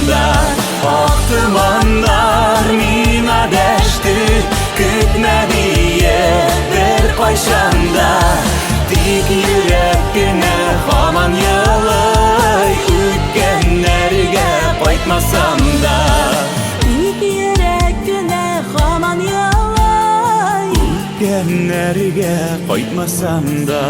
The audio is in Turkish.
da Aktımanlar mina deşti Kütmediye bir koyşanda Dik yürekkine haman yılay Ütkenlerge koytmasam da Dik yürekkine haman yılay Ütkenlerge koytmasam da